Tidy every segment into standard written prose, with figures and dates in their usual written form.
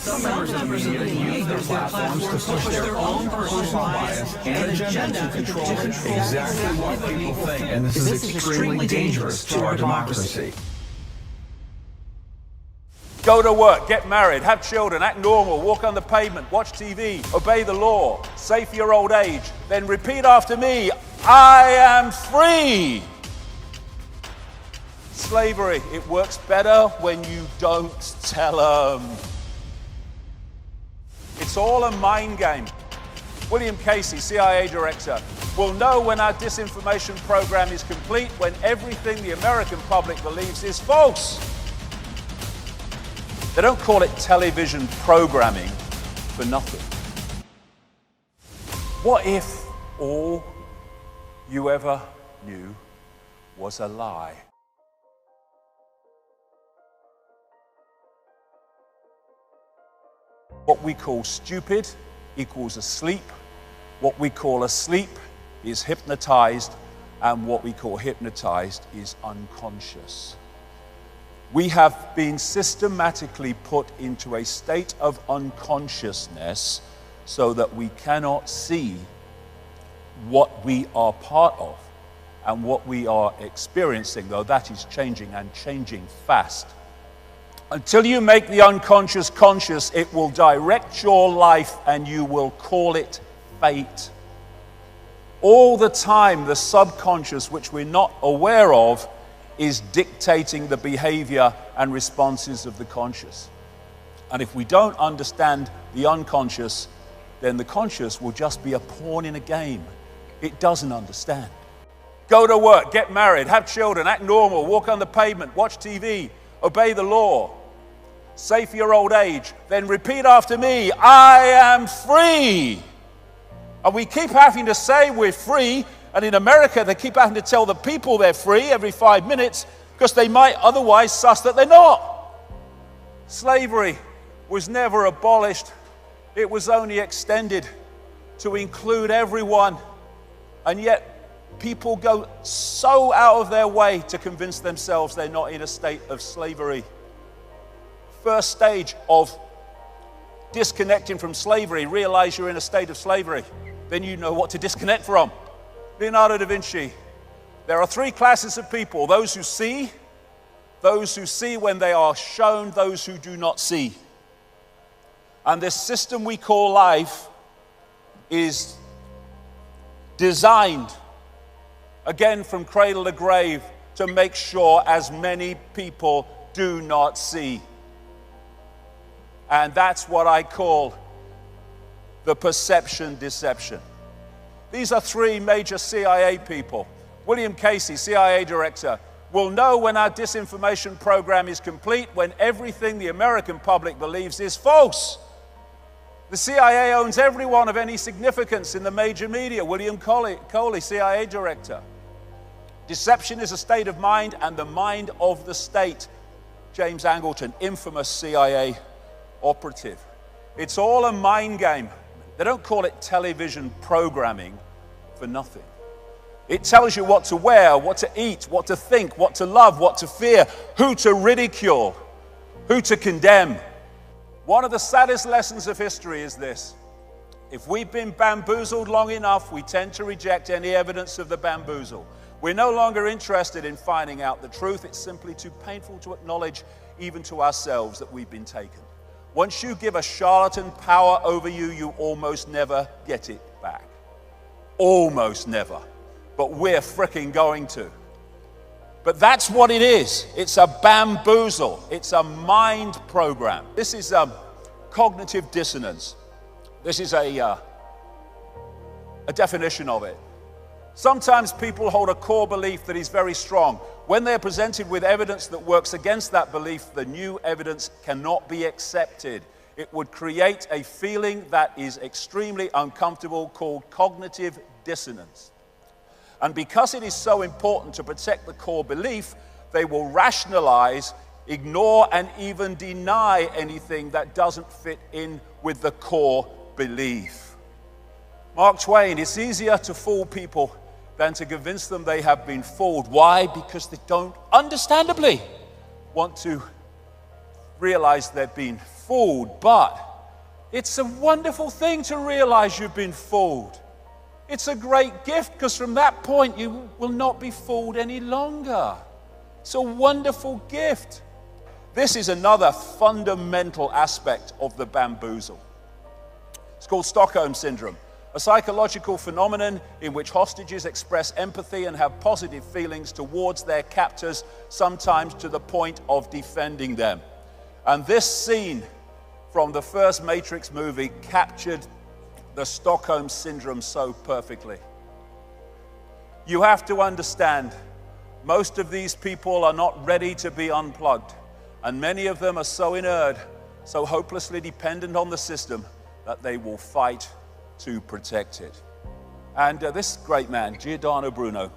Some members of the media use their platforms to push their own personal bias and agenda to control exactly what people think. And this is extremely dangerous to our democracy. Go to work, get married, have children, act normal, walk on the pavement, watch TV, obey the law, save for your old age, then repeat after me, I am free. Slavery, it works better when you don't tell them. It's all a mind game. William Casey, CIA director, will know when our disinformation program is complete when everything the American public believes is false. They don't call it television programming for nothing. What if all you ever knew was a lie? What we call stupid equals asleep. What we call asleep is hypnotized, and what we call hypnotized is unconscious. We have been systematically put into a state of unconsciousness so that we cannot see what we are part of and what we are experiencing, though that is changing and changing fast. Until you make the unconscious conscious, it will direct your life and you will call it fate. All the time, the subconscious, which we're not aware of, is dictating the behavior and responses of the conscious. And if we don't understand the unconscious, then the conscious will just be a pawn in a game. It doesn't understand. Go to work, get married, have children, act normal, walk on the pavement, watch TV, obey the law, save for your old age, then repeat after me, I am free. And we keep having to say we're free. And in America, they keep having to tell the people they're free every 5 minutes because they might otherwise suss that they're not. Slavery was never abolished. It was only extended to include everyone. And yet, people go so out of their way to convince themselves they're not in a state of slavery. First stage of disconnecting from slavery, realize you're in a state of slavery. Then you know what to disconnect from. Leonardo da Vinci. There are three classes of people: those who see when they are shown, those who do not see. And this system we call life is designed, again from cradle to grave, to make sure as many people do not see. And that's what I call the perception deception. These are three major CIA people. William Casey, CIA director, will know when our disinformation program is complete when everything the American public believes is false. The CIA owns everyone of any significance in the major media. William Coley, CIA director. Deception is a state of mind and the mind of the state. James Angleton, infamous CIA operative. It's all a mind game. They don't call it television programming for nothing. It tells you what to wear, what to eat, what to think, what to love, what to fear, who to ridicule, who to condemn. One of the saddest lessons of history is this: if we've been bamboozled long enough, we tend to reject any evidence of the bamboozle. We're no longer interested in finding out the truth. It's simply too painful to acknowledge, even to ourselves, that we've been taken. Once you give a charlatan power over you, you almost never get it back. Almost never. But we're fricking going to. But that's what it is. It's a bamboozle. It's a mind program. This is cognitive dissonance. This is a definition of it. Sometimes people hold a core belief that is very strong. When they're presented with evidence that works against that belief, the new evidence cannot be accepted. It would create a feeling that is extremely uncomfortable called cognitive dissonance. And because it is so important to protect the core belief, they will rationalize, ignore, and even deny anything that doesn't fit in with the core belief. Mark Twain, it's easier to fool people than to convince them they have been fooled. Why? Because they don't, understandably, want to realize they've been fooled, but it's a wonderful thing to realize you've been fooled. It's a great gift because from that point you will not be fooled any longer. It's a wonderful gift. This is another fundamental aspect of the bamboozle. It's called Stockholm Syndrome, a psychological phenomenon in which hostages express empathy and have positive feelings towards their captors, sometimes to the point of defending them. And this scene from the first Matrix movie captured the Stockholm Syndrome so perfectly. You have to understand, most of these people are not ready to be unplugged, and many of them are so inert, so hopelessly dependent on the system, that they will fight to protect it. And this great man, Giordano Bruno,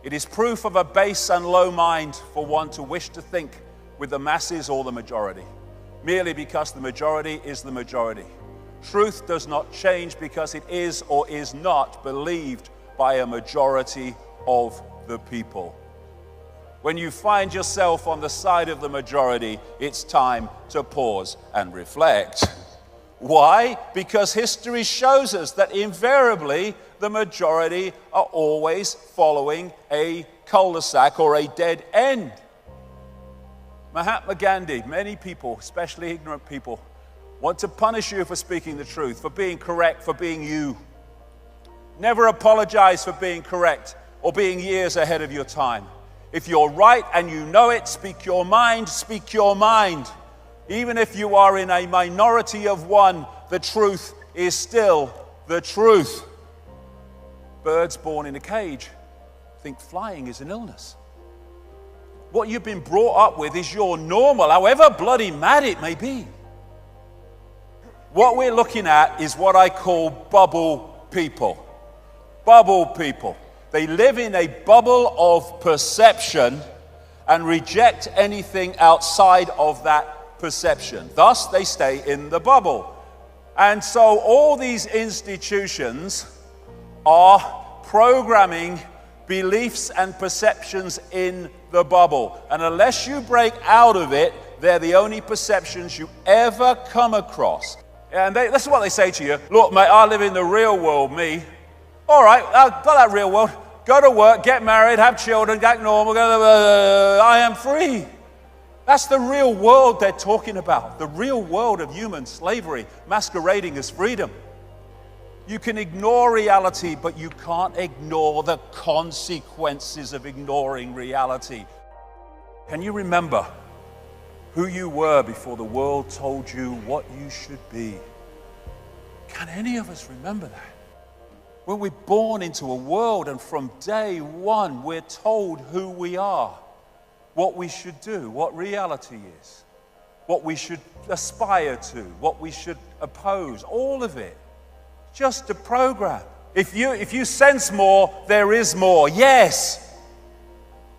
it is proof of a base and low mind for one to wish to think with the masses or the majority, merely because the majority is the majority. Truth does not change because it is or is not believed by a majority of the people. When you find yourself on the side of the majority, it's time to pause and reflect. Why? Because history shows us that invariably the majority are always following a cul-de-sac or a dead end. Mahatma Gandhi, many people, especially ignorant people, want to punish you for speaking the truth, for being correct, for being you. Never apologize for being correct or being years ahead of your time. If you're right and you know it, speak your mind, speak your mind. Even if you are in a minority of one, the truth is still the truth. Birds born in a cage think flying is an illness. What you've been brought up with is your normal, however bloody mad it may be. What we're looking at is what I call bubble people. Bubble people. They live in a bubble of perception and reject anything outside of that perception. Thus, they stay in the bubble. And so all these institutions are programming beliefs and perceptions in the bubble. And unless you break out of it, they're the only perceptions you ever come across. And this is what they say to you. Look, mate, I live in the real world, me. All right, I've got that real world. Go to work, get married, have children, get normal. I am free. That's the real world they're talking about. The real world of human slavery masquerading as freedom. You can ignore reality, but you can't ignore the consequences of ignoring reality. Can you remember who you were before the world told you what you should be? Can any of us remember that? When we're born into a world and from day one we're told who we are, what we should do, what reality is, what we should aspire to, what we should oppose, all of it. Just a program. If you sense more, there is more. Yes.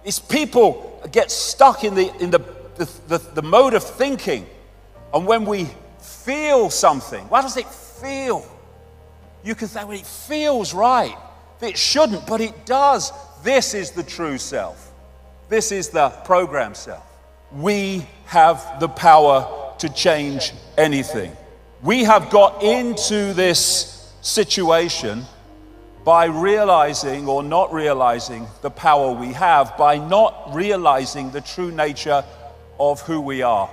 It's people get stuck in the mode of thinking. And when we feel something, what does it feel? You can say, well, it feels right. It shouldn't, but it does. This is the true self. This is the program self. We have the power to change anything. We have got into this situation by realizing or not realizing the power we have, by not realizing the true nature of who we are.